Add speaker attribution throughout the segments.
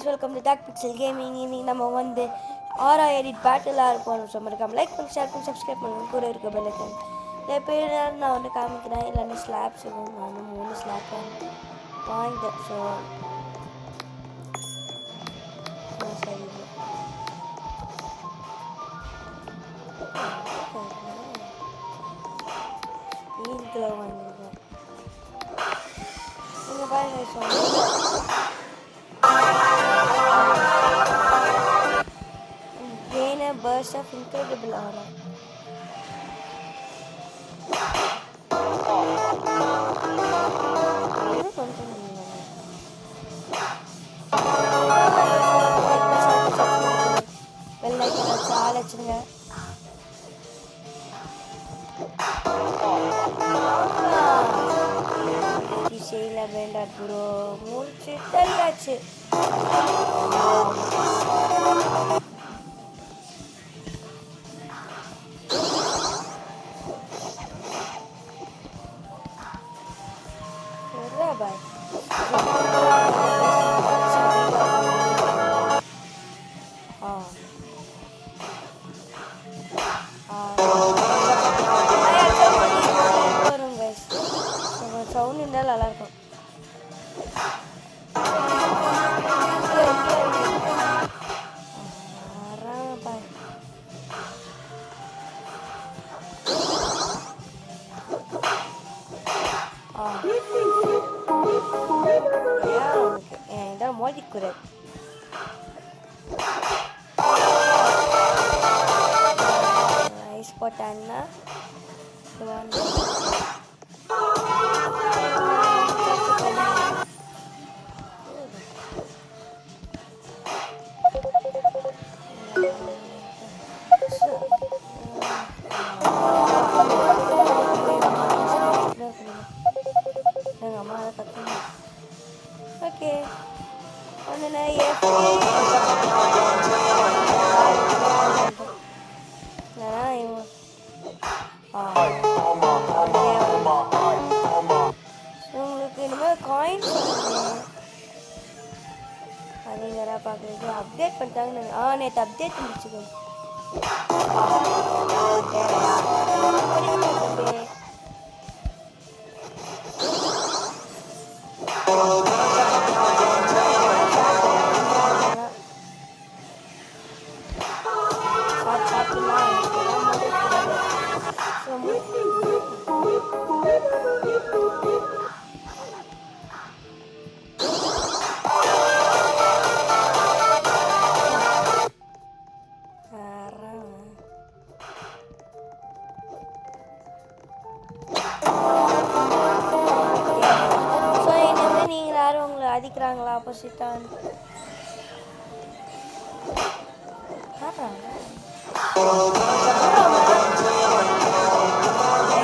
Speaker 1: guys, welcome to Dark Pixel Gaming. இன்னைக்கு நம்ம வந்து ஆரா எடிட் பேட்டிலாக இருப்போம். ஸோ மறக்காம லைக் பண்ணி ஷேர் பண்ணி சப்ஸ்கிரைப் பண்ணுங்க. கூட இருக்க பெல் ஐக்கன் பேர் நான் வந்து காமிக்கிறேன். இல்லைன்னா ஸ்லாப்ஸ் நான் வந்து 3 ஸ்லாப் வாங்கிட்டேன். ஸோ சரி ஸ்க்ரீன்கில் வாங்கியிருக்கேன். நீங்கள் பாருங்க. So gain a burst of incredible aura. Well, like చాలా చిన్నగా చేయలే వేண்டாడు బ్రో. 3 చిట్టలు కాచ్చు. சவுண்ட் இருந்தால் நல்லாயிருக்கும். இதான் மோதிக்குறை. ஐஸ் போட்டான்னா ஓகே உங்களுக்கு இனிமேல் காயின்ஸ் அது வேற பார்க்குறது அப்டேட் பண்ணிட்டாங்க. நேற்று அப்டேட் பண்ணிச்சுக்கோ. அடிக்கிறாங்களா ஆப்போசிட்டான்?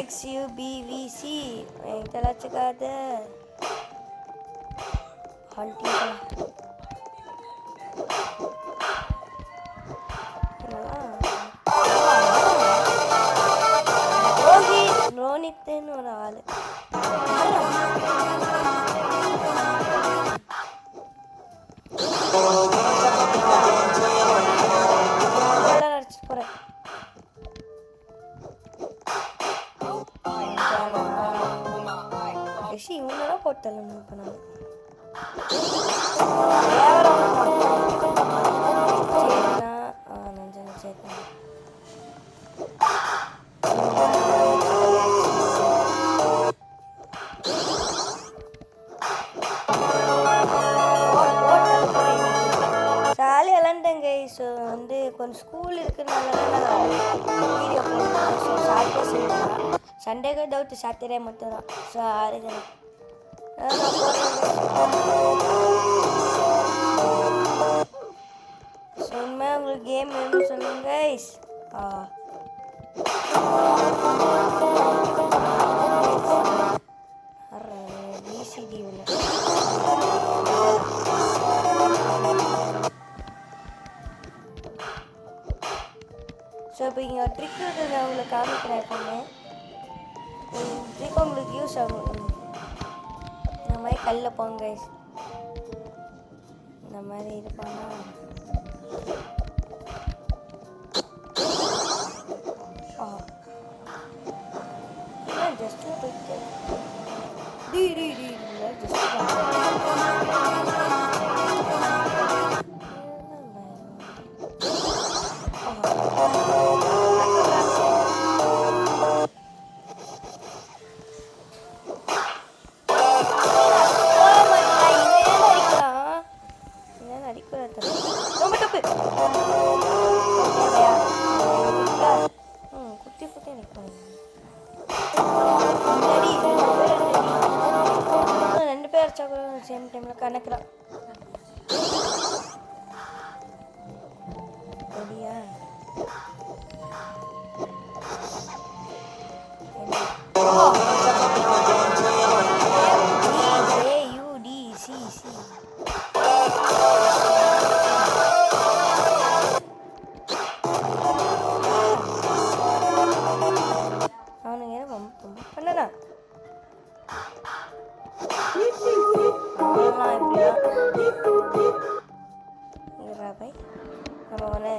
Speaker 1: XUBVC இதெல்லாம் வச்சுக்காத ரோனித்னு ஒரு ஆள் அடிச்சுட்டு போறேன். இவங்கெல்லாம் போட்டல இப்போ நான் ஜாலியாக விளாண்டேங்க. ஸோ வந்து கொஞ்சம் ஸ்கூல் இருக்கிறதுனால நான் வீடியோ போடுறேன். ஸோ சாட்டர்டே சண்டேக்கு டவுட்டு சாட்டர்டே மட்டும் தான். ஸோ அதுக்கு நான் போடுறேன். சொன்ன உங்களுக்கு கேம் வேணும்னு சொல்லுங்க கைஸ். BCD ஸோ இப்போ இங்கே ஒரு ட்ரிக் இருக்குது, நான் உங்களுக்கு காமிக்கிறேன். ட்ரிக் உங்களுக்கு யூஸ் ஆகும். இந்த மாதிரி கல்லில் போங்க கைஸ். இந்த மாதிரி இருப்பானா? ஜஸ்ட் போயிட்டு குத்தி குத்தி நிற்பாங்க. ரெண்டு பேர் அடிச்சா கூட சேம் டைமில் கணக்குறான். சரியா அவனுங்க பண்ணனா பை நம்ம ஒன்று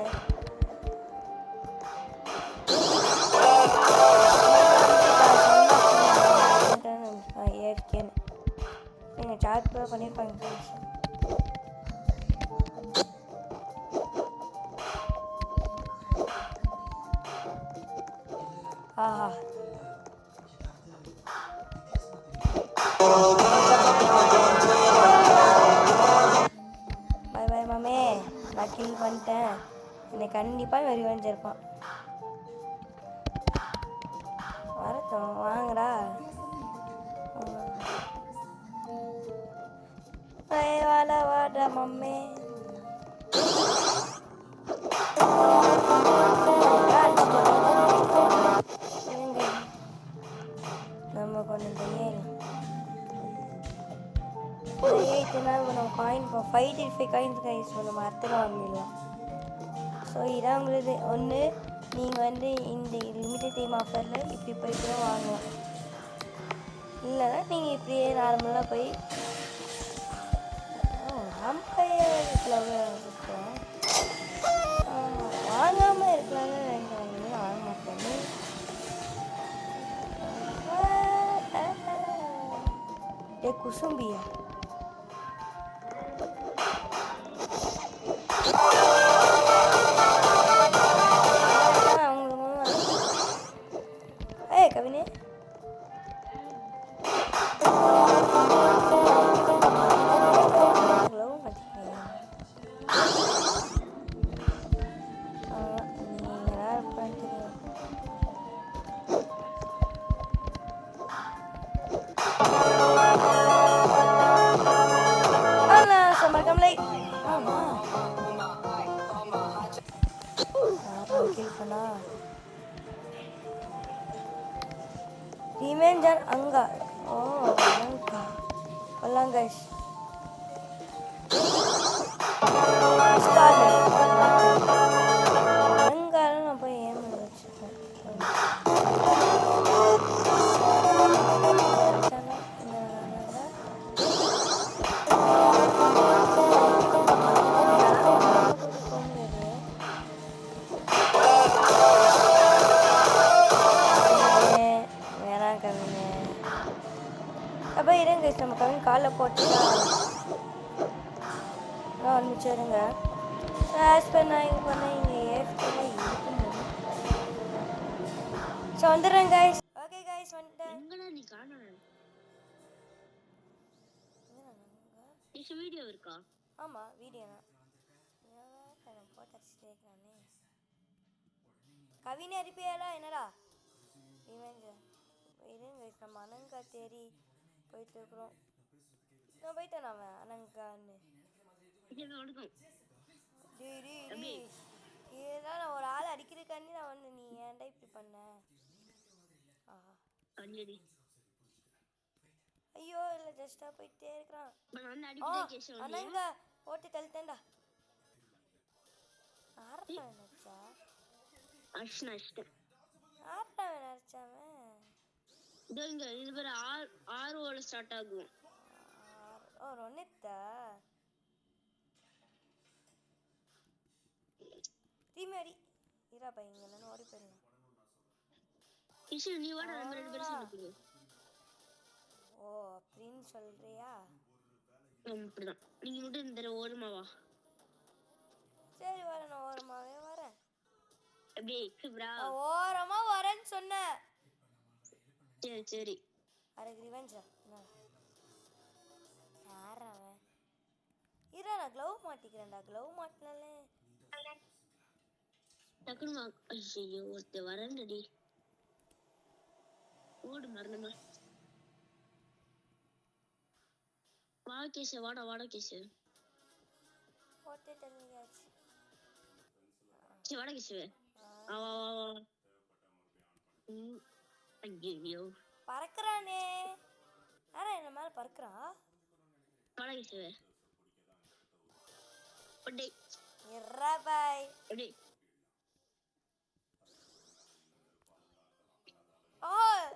Speaker 1: ஏற்கனவே நீங்கள் சார்ஜ் கூட பண்ணியிருப்பாங்க. ஆஹா பாய் பாய் மாமே, நான் கில் பண்ணிட்டேன். என்னை கண்டிப்பாக வெறிவஞ்சிருப்பான். வரட்டும் வாங்கடா. வாடா மம்மே. நம்ம கொஞ்சம் நம்ம காயின் 5 காயின்ஸ் கைஸ் நம்ம அர்த்தம் வாங்கிடலாம். ஸோ இதான் உங்களுக்கு ஒன்று. நீங்கள் வந்து இந்த லிமிட்டட் டைம் ஆஃபரில் இப்படி போய் கூட வாங்கலாம். இல்லைன்னா நீங்கள் இப்படியே நார்மலாக போய் வாங்காமல் இருக்கலாம்னு நினைக்கிறாங்க. வாங்க மாட்டேன். குசும்பியா கவினே Revenger Anga. Oh, Anga. Walang guys. Start. Anga na ba yan? நம்ம கவின் காலை போட்டுட்டா ஆரம்பிச்சிருங்க. ஆஸ் பண்ணாங்க இங்கே ஏற்கனவே இருக்கும். ஸோ வந்துடுறேன் கைஸ். ஓகே கைஸ் வந்துட்டேன். வீடியோ இருக்கா? ஆமாம் வீடியோ தான். போட்டு கவினே அரிப்பியாடா என்னடா இவங்க இருங்க. நம்ம அனங்கா தேடி போயிட்டு இருக்கிறோம். நான் போயிட்டேன் அவன் அனங்கான்னு. இதுதான் நான் ஒரு ஆள் அடிக்கிறதுக்காண்டி நான் வந்து நீ ஏன்டா இப்படி பண்ண? ஐயோ இல்லை ஜஸ்டா போயிட்டே இருக்கிறான். அனங்கா போட்டு தள்ளிட்டேன்டா. ஆர்டா நினைச்சா
Speaker 2: இது பேர் ஆர்ஓல ஸ்டார்ட் ஆகும்.
Speaker 1: ஒன்னித்தா அடியுமே அடி. இரா பை இங்கே இல்லைன்னு ஓடி போயிடலாம்.
Speaker 2: கிஷன் நீ வாடா நம்ம 2 பேரும்
Speaker 1: ஆடா.
Speaker 2: சண்டை போடுவோம்.
Speaker 1: ஓ அப்படின்னு சொல்றியா?
Speaker 2: அப்படிதான். நீங்க மட்டும் இந்த தடவை ஓரமா வா.
Speaker 1: சரி வரேன், நான் ஓரமாவே வரேன்.
Speaker 2: அப்படியே ப்ரா.
Speaker 1: நான் ஓரமா வரேன்னு சொன்னேன்.
Speaker 2: சரி சரி.
Speaker 1: அதுக்கு ரிவெஞ்சா யார் அவன்? இரா நான் க்ளவ் மாட்டிக்கிறேன்டா. க்ளவ் மாட்டினாலே
Speaker 2: டக்குனு வா. ஐயோ ஒருத்த வரண்டடி. ஓடு மரணமா. வா கேஷ வாடா வாடா கேஷ.
Speaker 1: போட்டு தள்ளியாச்சு.
Speaker 2: சரி வாடா கேஷ. வா வா வா வா. ஐயோ
Speaker 1: பறக்குறானே. யாரா என்ன மேல பறக்குறான்?
Speaker 2: வாடா கேஷ. ஒடே
Speaker 1: இரா பாய்.
Speaker 2: ஒடே.
Speaker 1: ஓ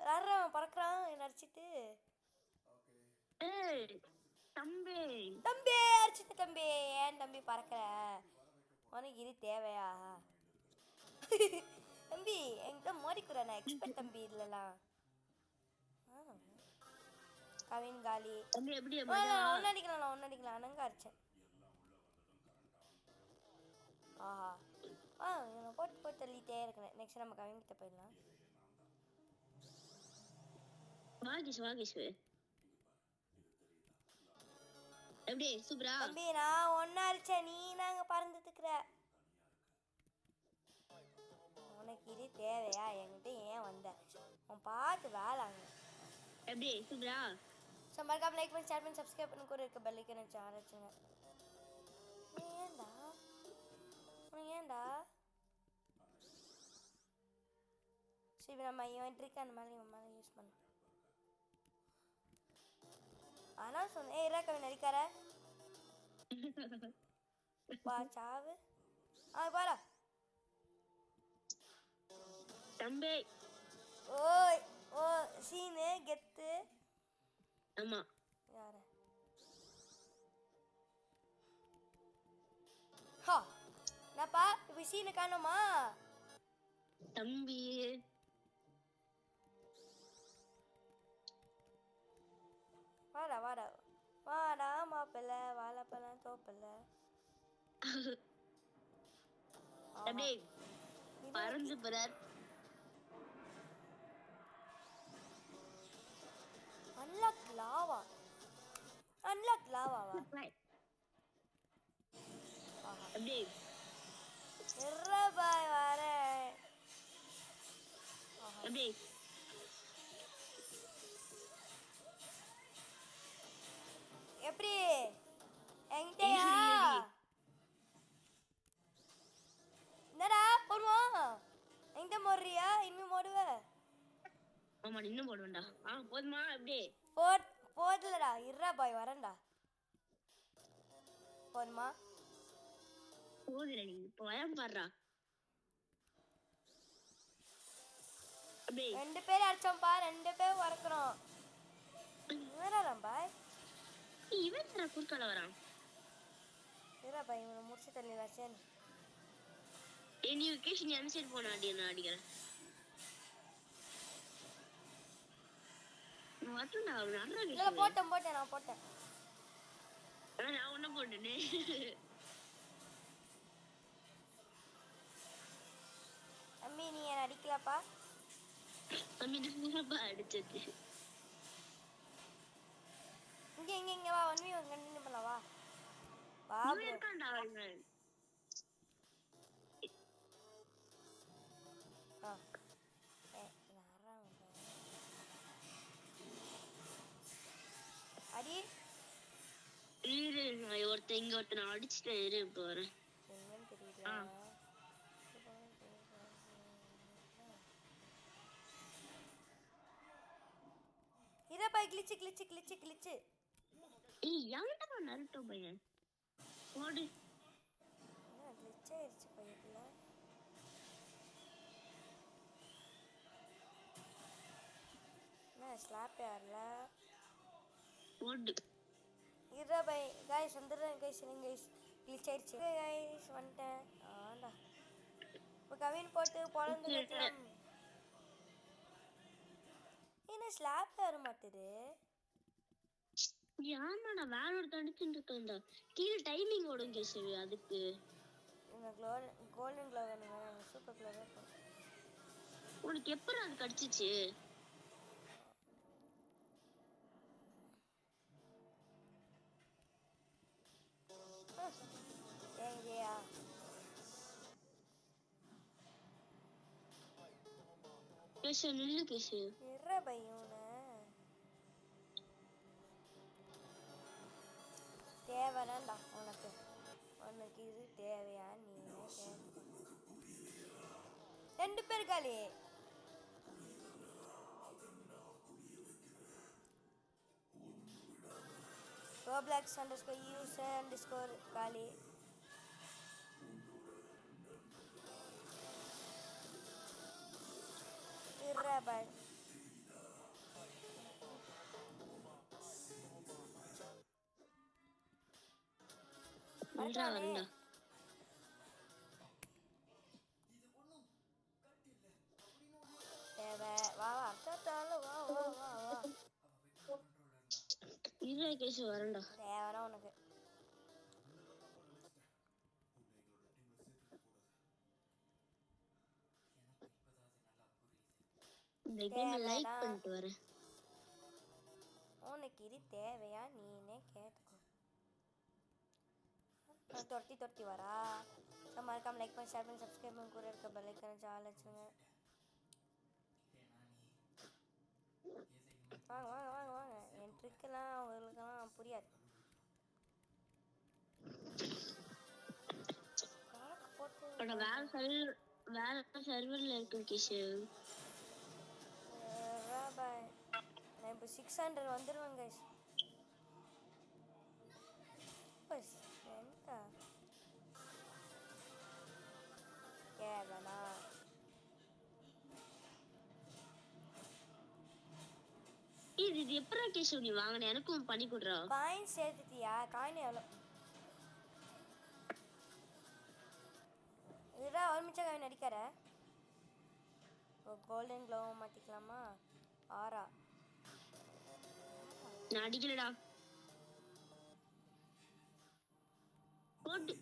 Speaker 1: யாரா பறக்குறான் என்ன அடிச்சிட்டு?
Speaker 2: ஏய் தம்பி.
Speaker 1: தம்பி அடிச்சிட்டு தம்பி. ஏன் தம்பி பறக்கிற? உனக்கு இது தேவையா? தம்பி என்கிட்ட மோடிக்கூட நான் எக்ஸ்பெக்ட் தம்பி இல்லலாம். கவின் காலி.
Speaker 2: தம்பி எப்படி
Speaker 1: ஒன்னடிக்கலாம் நான் ஒன்னடிக்கலாம். அனங்க அடிச்சேன். ஆஹா நான் போட்டு போட்டு தள்ளிட்டே இருக்கிறேன். நெக்ஸ்ட் நம்ம கவின் கிட்ட போயிடலாம்.
Speaker 2: வாகிஷ் எப்படி சூப்பரா?
Speaker 1: தம்பி நான் ஒன்னா அடிச்சேன். நீ நாங்க பறந்துட்டுக்கிற. உனக்கு இது தேவையா? என்கிட்ட ஏன் வந்த? உன் பார்த்து வேளாங்க.
Speaker 2: எப்படி சூப்பரா?
Speaker 1: ஸோ மறக்காம லைக் பண்ணி ஷேர் பண்ணி சப்ஸ்கிரைப் பண்ணி கூட இருக்க பெல்லைக்கு நான் சேனல் வச்சுங்க. ஏன்டா உனக்கு ஏன்டா? சரி நம்ம இவன் ட்ரிக் அந்த மாதிரி இவன் மேலே யூஸ் பண்ண. ஆனால் சொன்னேன் ஏ இராக்கவன் நடிக்கார பா சாவு. பாரா
Speaker 2: தம்பி.
Speaker 1: ஓய் ஓ சீனு கெத்து.
Speaker 2: ஆமா
Speaker 1: யார? ஹா என்னப்பா இப்போ சீனு காணுமா?
Speaker 2: தம்பி
Speaker 1: வாடா வாடா வாடா மாப்பிள்ள வாழைப்பழம் தோப்பில்ல.
Speaker 2: அப்படியே பறந்து போறார்.
Speaker 1: Unlock lava. அன்லாக் லாவாவா?
Speaker 2: அப்படியே
Speaker 1: பாய் வரேன்.
Speaker 2: அப்படியே
Speaker 1: எப்படி என்கிட்டயா? என்னடா போடுவா? என்கிட்ட மோடுறியா? இன்னும் மோடுவ?
Speaker 2: ஆமா இன்னும் போடுவேன்டா. போதுமா? அப்படியே
Speaker 1: போடலடா. இருடா பாய் வரேன்டா. போதுமா?
Speaker 2: போதுல நீ இப்போ வரம் பாடுறா. அப்படியே
Speaker 1: 2 பேர் அடிச்சோம்ப்பா. 2 பேர் வரக்கிறோம். வரலாம் பாய்.
Speaker 2: இவன் குறுக்கால வரான்.
Speaker 1: இருடா பாய் இவனை முடிச்சு தள்ளிடலாம். சரி
Speaker 2: நீ கேஷ் நீ அந்த சைடு போன அடி நான் அடிக்கிறேன். போட்டேன் நான் போட்டேன். நான் ஒன்னும் போட்டேனே.
Speaker 1: தம்பி நீ என்ன அடிக்கலப்பா?
Speaker 2: தம்பி நான் அடிச்சது.
Speaker 1: இங்க வா. 1v1 கண்டினியூ பண்ணலாம் வா. வா ப்ரோ.
Speaker 2: இருக்கான்டா அவன்.
Speaker 1: அடி
Speaker 2: இரு இங்க ஒருத்தனை அடிச்சுட்டேன். இரு இப்போ வரேன்.
Speaker 1: என்னன்னு தெரியல. இதப்பா கிளிச்சு.
Speaker 2: ஏய் யான்டா நருட்டோ பையன். ஓடு.
Speaker 1: என்ன கிளிச் ஆயிடுச்சு பையன்ல. என்ன ஸ்லாப் யார்ல?
Speaker 2: ஓடு.
Speaker 1: இருடா பை गाइस வந்துறேன் गाइस. நீங்க गाइस கிளிச் ஆயிடுச்சு गाइस வந்துட்டேன். ஆண்டா இப்போ கவின் போட்டு பொழந்து கட்டலாம். என்ன ஸ்லாப்ல வர மாட்டேது?
Speaker 2: ஆமாடா வேற ஒரு தடிச்சுட்டு இருக்கேன்டா. கீழே டைமிங் ஓடும் கேசவி அதுக்கு.
Speaker 1: இந்த கோல்டன் க்ளோ வேணுங்க, சூப்பர் க்ளோ வேணும்.
Speaker 2: உனக்கு எப்படி அது கடிச்சிச்சு?
Speaker 1: ஏங்கயா
Speaker 2: கேசவ் நில்லு கேசவ்.
Speaker 1: இற பையன தேவைதான்டா உனக்கு. உனக்கு இது தேவையா? நீ ரெண்டு பேர் காலி. Roblox underscore user underscore காலி. இறபாய் மறக்கானே தேவை. வா வா அத்தாலும் வா வா வா வா.
Speaker 2: இரு கேசவ் வரேன்டா.
Speaker 1: தேவைனா உனக்கு.
Speaker 2: இந்த கேம் லைக் பண்ணிட்டு வரேன்.
Speaker 1: உனக்கு இது தேவையா? நீனே கேட்டுக்கோ. துரத்தி வரா. மறக்காம லைக் பண்ணி ஷேர் பண்ணி சப்ஸ்கிரைப் பண்ணி கூட இருக்க பெல் ஐக்கான ஜால் வச்சுருங்க. வாங்க வாங்க வாங்க வாங்க. என் ட்ரிக்கெல்லாம் அவங்களுக்கெல்லாம் புரியாது.
Speaker 2: வேற சர்வர்ல இருக்கு கேசவ்.
Speaker 1: பாய். நான் இப்போ 600 வந்துடுவேன் கைஸ். என்ன கேவனா?
Speaker 2: இது எப்படா கேசவ் நீ வாங்கின? எனக்கும் பண்ணி கொடுறா.
Speaker 1: காயின் சேர்த்துட்டியா? காயின் எவ்வளோ? இதுதான் ஒரு மிச்சம் காயின் அடிக்கிற. Golden glow மாற்றிக்கலாமா? 6
Speaker 2: நான் அடிக்கலடா. போட்டு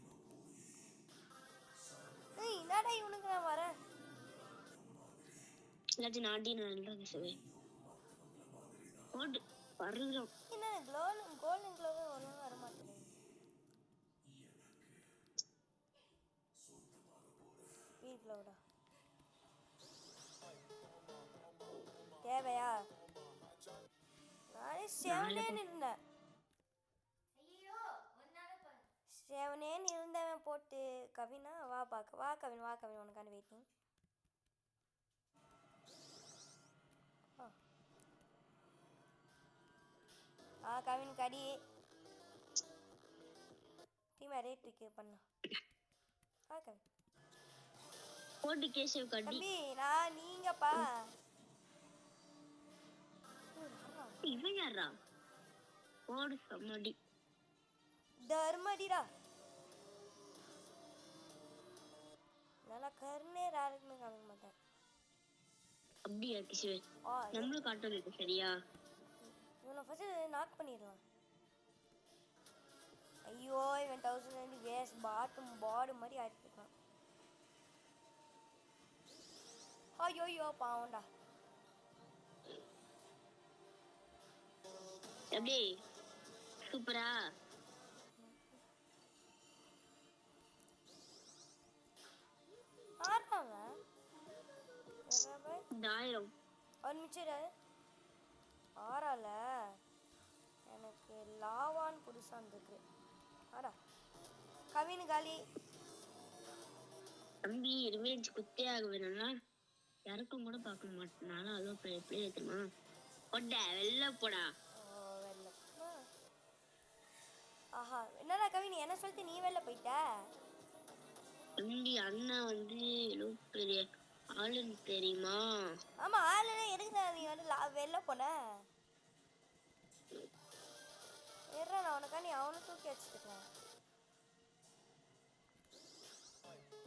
Speaker 1: என்னடா இவனுக்கு நான் வரேன்.
Speaker 2: எல்லாத்தையும் நாட்டி நல்லா கேசவே போட்டு வருகிறோம்.
Speaker 1: என்ன கோல்டன் க்ளோவே ஒன்றும் வர மாட்டேங்குது. ஸ்பீட் க்ளோடா தேவையா? நானே செவனேன்னு இருந்தேன். செவனேன்னு இருந்தவன் போட்டு கவினா வா பார்க்க. வா கவின் வா கவின், உனக்கான வெயிட்டிங். கவின் கடி டீம் ரேட் இருக்கு பண்ணா. கவின்
Speaker 2: போட்டு கேசவ் கடி.
Speaker 1: தம்பி நான் நீங்கப்பா.
Speaker 2: இவன் யாரா? போடு சம்மடி
Speaker 1: தர்மடிடா. நல்லா கருணே யாருக்குமே காமிக்க மாட்டேன்.
Speaker 2: அப்படியா கேசவ்? நம்மளும் காட்ட சரியா?
Speaker 1: இவனை ஃபர்ஸ்ட் நாக் பண்ணிடலாம். ஐயோ இவன் 1000 வேஸ்ட் பாடு மாதிரி ஆயிட்டுருக்கான். ஐயோ பாவண்டா.
Speaker 2: எப்படி சூப்பரா
Speaker 1: ஆடுறாங்க.
Speaker 2: 1000
Speaker 1: ஒரு நிமிஷம் ஆறால எனக்கு லாவான்னு புதுசாக இருந்துருக்கு. ஆடா கவின் காலி.
Speaker 2: தம்பி ரிவெஞ்ச் குத்தே ஆக வேணும்னா யாருக்கும் கூட பார்க்க மாட்டேன். நானும் அதுவும் எப்படி ஏற்றுமா போட வெளில போடா.
Speaker 1: வெளில ஆஹா என்னடா கவின் என்ன சொல்லிட்டு நீ வெளில போயிட்ட?
Speaker 2: தம்பி அண்ணா வந்து பெரிய ஆளுன்னு தெரியுமா?
Speaker 1: ஆமா ஆளுனே எதுக்கு நீ வந்து வெளில போன? நான் உனக்கா நீ அவனை தூக்கி வச்சுருக்கேன்.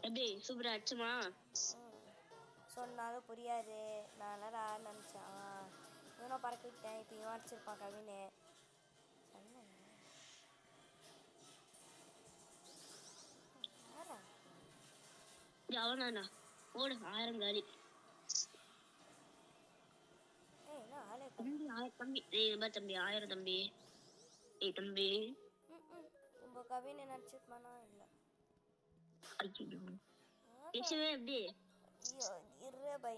Speaker 2: எப்படி சூப்பரா அடிச்சுமா?
Speaker 1: சொன்னாலும் புரியாது. நான் யாரும் நினச்சேன். இவனும் பறக்க விட்டேன். இப்போ இவன் அடிச்சிருப்பான் கவினு.
Speaker 2: அவனாண்ணா ஓடு 1000 காலி.
Speaker 1: என்ன ஆளே
Speaker 2: தம்பி 1000 தம்பி. தம்பி 1000 தம்பி. தம்பி
Speaker 1: உங்க கவினை நடிச்சிருப்பானா இல்லை?
Speaker 2: கேசவே எப்படி
Speaker 1: இரு பை.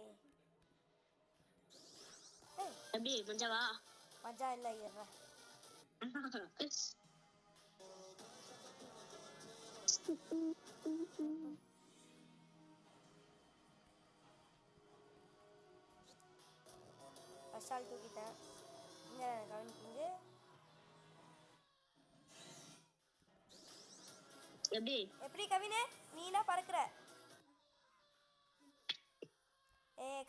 Speaker 2: எப்படி மஞ்சாவா?
Speaker 1: மஜா இல்லை இரு. ஃபஸ்ட் தூக்கிட்டேன். இங்கே கவனிக்கிங்க.
Speaker 2: எப்படி
Speaker 1: எப்படி கவினே நீனா பறக்கிற?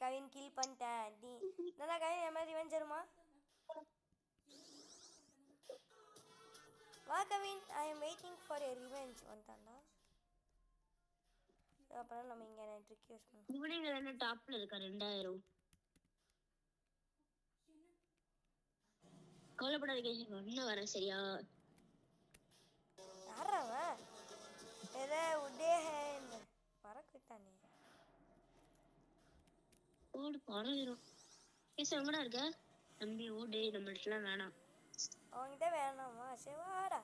Speaker 1: கவின் கில் பண்ணிட்டேன். நீ நல்லா கவின் என் மாதிரி வெஞ்சிருமா? வா Kavin, I am waiting for a revenge. வந்துட்டான்டா. அப்புறம் நம்ம இங்கே ட்ரிக் யூஸ் பண்ணுவோம்.
Speaker 2: இவனுங்க என்ன டாப்ல இருக்கா 2000. கவலைப்படாத கேஷ், இன்னும் வரேன் சரியா?
Speaker 1: யாராவன் ஏதோ உடேஹன் பறக்கிட்டானே.
Speaker 2: ஓடு பறந்துடும். கேஷ் எங்கடா இருக்க தம்பி? ஓடு, நம்மள்ட்டலாம் வேணாம்.
Speaker 1: அவன்கிட்ட வேணாமா? சரி வாடா,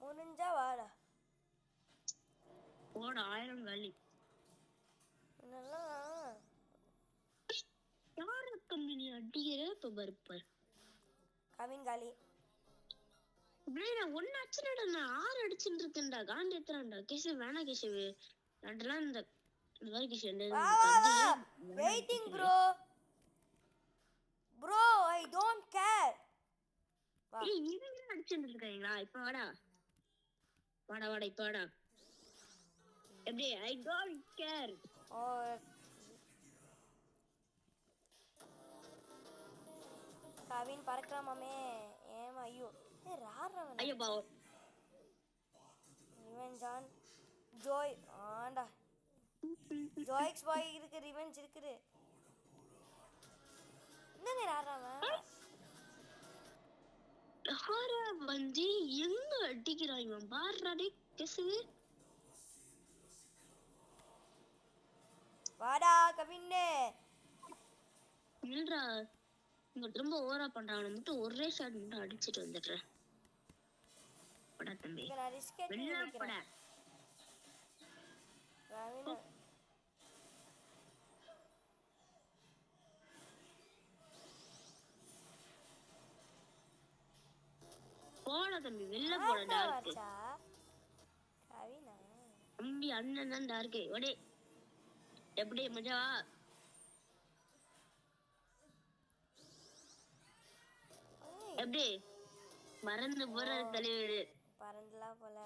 Speaker 1: முடிஞ்சா வாடா.
Speaker 2: ஓட 1000 காலி.
Speaker 1: நல்லா
Speaker 2: யார தம்பி நீ அடிக்கிற? இப்ப பருப்பர்
Speaker 1: கவின் காலி.
Speaker 2: நான் ஒன்னு அடிச்சுடா, நான் 6 அடிச்சுட்டு இருக்கேன்டா. காண்டி எத்தனான்டா கேசு? வேணா கேசு அதெல்லாம் இந்த மாதிரி case
Speaker 1: waiting bro. Bro I don't care.
Speaker 2: இவங்க அடிச்சுட்டு இருக்காங்களா? இப்ப வாடா வாடா வாடா, இப்ப வாடா. எப்படி ஐ டோன்ட் கேர்.
Speaker 1: கவின் பறக்கலாமாமே. ஏமா ஐயோ ராறவன்.
Speaker 2: ஐயோ பாவம்.
Speaker 1: Revenge on Joy. ஆண்டா ஜோய்க்ஸ் பாய் இருக்கு, ரிவெஞ்ச் இருக்குது. என்னங்க ராறவன்
Speaker 2: வந்து எங்க அடிக்கிறான் இவன்? பாடுறாடே கேசு.
Speaker 1: வாடா கவின்னு.
Speaker 2: இல்லடா, இங்க ரொம்ப ஓவரா பண்றான். மட்டும் ஒரே ஷாட் மட்டும் அடிச்சிட்டு வந்துடுறேன். படா தம்பி
Speaker 1: நான் ரிஸ்க் எடுத்து
Speaker 2: வெளில
Speaker 1: நிக்கிறேன். கவின்
Speaker 2: போடா தம்பி, வெளில போடா. டார்க்கு
Speaker 1: கவினா
Speaker 2: தம்பி, அண்ணன் தான் டார்க்கு. ஒடே எப்படி மஜாவா? எப்படி மறந்து போற தலைவர்?
Speaker 1: பறந்துலாம் போல.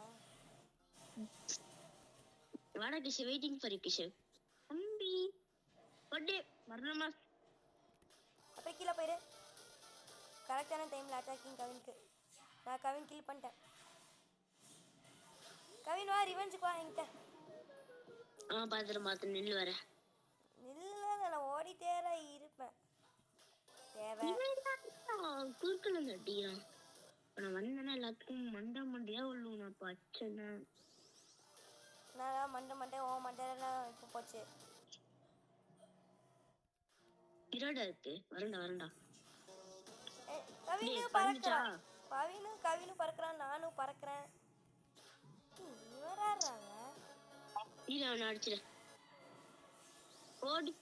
Speaker 2: வாடா Kishu, waiting for you Kishu. தம்பி ஒடே மரணமா.
Speaker 1: அப்புறம் கீழே போயிடு. கரெக்டான டைமில் அட்டாக்கிங் கவினுக்கு. நான் கவின் கில் பண்ணிட்டேன். கவின் வா, ரிவெஞ்சுக்கு வா என்கிட்ட.
Speaker 2: பார்த்து நில்லு வர.
Speaker 1: நில்ல, நான் ஓடிட்டேரா இருப்பேன். தேவை
Speaker 2: குறுக்கல அடிக்கிறான். நான் வந்தேன்னா எல்லாத்துக்கும் மண்டியா உள்ளும். நான் பச்சைன்னா
Speaker 1: நான் மண்டை ஓ மண்டையெல்லாம் இப்போ போச்சு.
Speaker 2: இரடா இருக்கு. வரண்டா
Speaker 1: கவினு பறக்கிறான். கவினு பறக்கிறான், நானும் பறக்கிறேன். இவராடுறாங்க.
Speaker 2: அவனை அடிச்சிட ஓடி.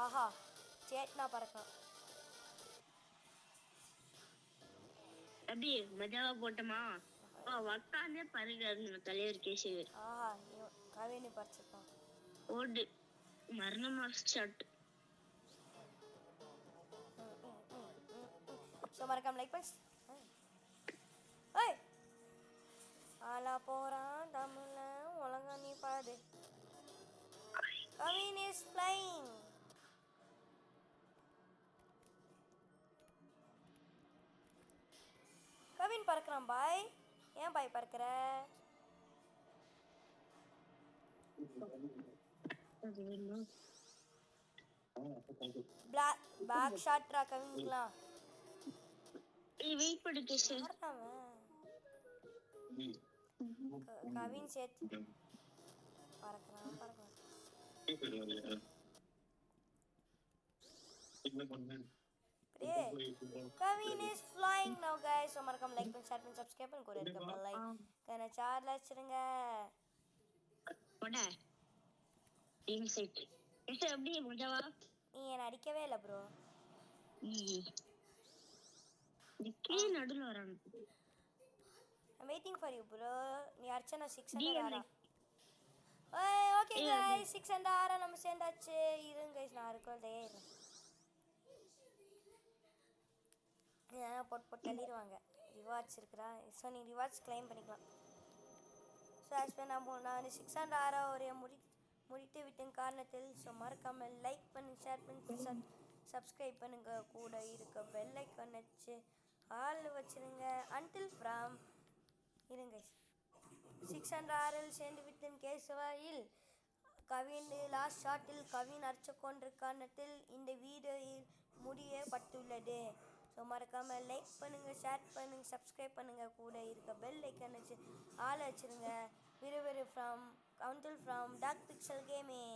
Speaker 1: ஆஹா சேட்னா பறக்கலாம்.
Speaker 2: அப்படி மஜாவா போட்டோமா? உக்காந்தே பறக்கிறாரு நம்ம தலைவர் கேசவர்.
Speaker 1: ஆஹா கவினு பறிச்சிருக்கான்.
Speaker 2: ஓடு மரணமா ஷாட்.
Speaker 1: ஸோ மறக்காம லைக் பண்ணி. ஏய் ஆலா போகிறான் தமிழ்ல ஒழுங்கா நீ பாடு. Kavin is flying. கவின் பறக்கிறான் பாய். ஏன் பாய் பறக்கிற?
Speaker 2: அது வேணும்.
Speaker 1: பேக் ஷாட்ரா கவின்க்கலாம்.
Speaker 2: ஏய் வெயிட் பண்ணு கேஷ்.
Speaker 1: கவின் சேர்த்து பறக்கிறான். Kavin is flying now guys. So மறக்காம லைக் பண்ணி ஷேர் பண்ணி சப்ஸ்கிரைப் பண்ணி கூட இருக்க பெல் ஐகானை சார்ல வச்சிருங்க.
Speaker 2: போடா டீம் செட் கேஷ் அப்படியே மஜாவா.
Speaker 1: நீ என்ன அடிக்கவே இல்லை ப்ரோ.
Speaker 2: நிக்கே நடுல வரான்.
Speaker 1: I'm waiting for you bro. நீ அர்ச்சனா 600
Speaker 2: DM
Speaker 1: ஆரா.
Speaker 2: like.
Speaker 1: ஓகே guys 600 ஆரா நம்ம சேர்ந்தாச்சு. இருங்க guys நான் இருக்கோதே. போட்டு தள்ளிடுவாங்க. ரிவார்ட்ஸ் இருக்கிறா. ஸோ நீ ரிவார்ட்ஸ் கிளைம் பண்ணிக்கலாம். ஸோ ஆக்சுவலாக நான் 600 ஆரா ஒரு முடித்து விட்டும் காரணத்தில் ஸோ மறக்காமல் லைக் பண்ணி ஷேர் பண்ணி சப்ஸ்கிரைப் பண்ணுங்க. கூட இருக்க பெல் ஐக்கான் வச்சு ஆள் வச்சுருங்க. அன்டில் ஃப்ரம் இருங்க 600 ஆரில் சேர்ந்து விட்டும் கேசவாயில் கவின் லாஸ்ட் ஷாட்டில் கவின் அடிச்சு கொண்ட காரணத்தில் இந்த வீடியோவில் முடியப்பட்டுள்ளது. ஸோ மறக்காமல் லைக் பண்ணுங்கள், ஷேர் பண்ணுங்கள், சப்ஸ்கிரைப் பண்ணுங்கள். கூட இருக்க பெல் ஐக்கான் வச்சு ஆளை வச்சுருங்க. விறுவிறு ஃப்ரம் டார்க் பிக்சல் கேமிங்.